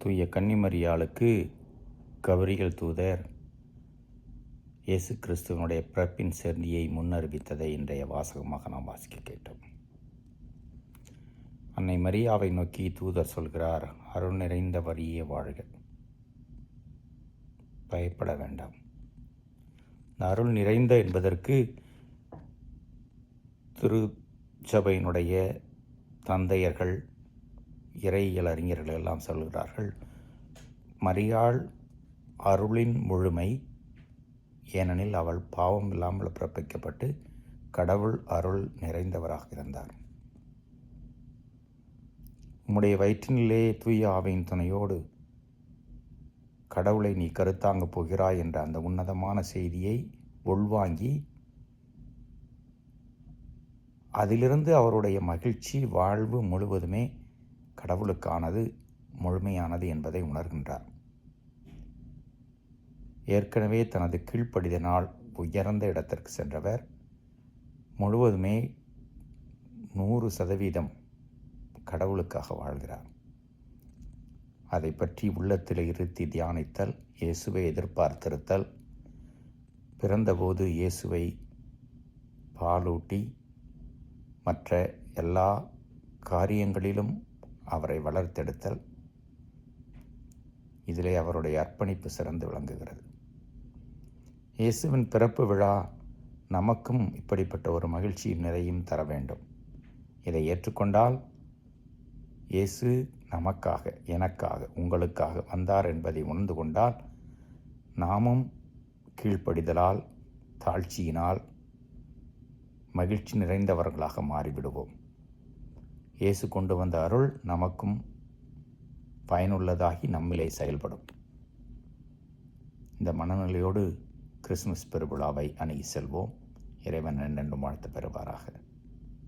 தூய கன்னிமரியாளுக்கு கபிரியேல் தூதர் இயேசு கிறிஸ்துவனுடைய பிறப்பின் செய்தியை முன்னறிவித்ததை இன்றைய வாசகமாக நாம் வாசிக்க கேட்டோம். அன்னை மரியாவை நோக்கி தூதர் சொல்கிறார், அருள் நிறைந்த வரியே வாழ்க, பயப்பட வேண்டாம். இந்த அருள் நிறைந்த என்பதற்கு திருச்சபையினுடைய தந்தையர்கள், இறையியல் அறிஞர்கள் எல்லாம் சொல்கிறார்கள், மரியாள் அருளின் முழுமை. ஏனெனில் அவள் பாவம் இல்லாமல் பிறப்பிக்கப்பட்டு கடவுள் அருள் நிறைந்தவராக இருந்தார். உம்முடைய வயிற்றினிலே தூய ஆவியின் துணையோடு கடவுளை நீ கருத்தாங்கப் போகிறாய் என்ற அந்த உன்னதமான செய்தியை உள்வாங்கி அதிலிருந்து அவருடைய மகிழ்ச்சி வாழ்வு முழுவதுமே கடவுளுக்கானது, முழுமையானது என்பதை உணர்கின்றார். ஏற்கனவே தனது கீழ்ப்படிதனால் உயர்ந்த இடத்திற்கு சென்றவர் முழுவதுமே 100% கடவுளுக்காக வாழ்கிறார். அதை பற்றி உள்ளத்தில் இருத்தி தியானித்தல், இயேசுவை எதிர்பார்த்திருத்தல், பிறந்தபோது இயேசுவை பாலூட்டி மற்ற எல்லா காரியங்களிலும் அவரை வளர்த்தெடுத்தல், இதிலே அவருடைய அர்ப்பணிப்பு சிறந்து விளங்குகிறது. இயேசுவின் பிறப்பு விழா நமக்கும் இப்படிப்பட்ட ஒரு மகிழ்ச்சியும் நிறையும் தர வேண்டும். இதை ஏற்றுக்கொண்டால் இயேசு நமக்காக, எனக்காக, உங்களுக்காக வந்தார் என்பதை உணர்ந்து கொண்டால் நாமும் கீழ்ப்படிதலால், தாழ்ச்சியினால் மகிழ்ச்சி நிறைந்தவர்களாக மாறிவிடுவோம். இயேசு கொண்டு வந்த அருள் நமக்கும் பயனுள்ளதாகி நம்மிலே செயல்படும். இந்த மனநிலையோடு கிறிஸ்துமஸ் பெருவிழாவை அணுகி செல்வோம். இறைவன் என்றென்றும் வாழ்த்து பெறுவாராக.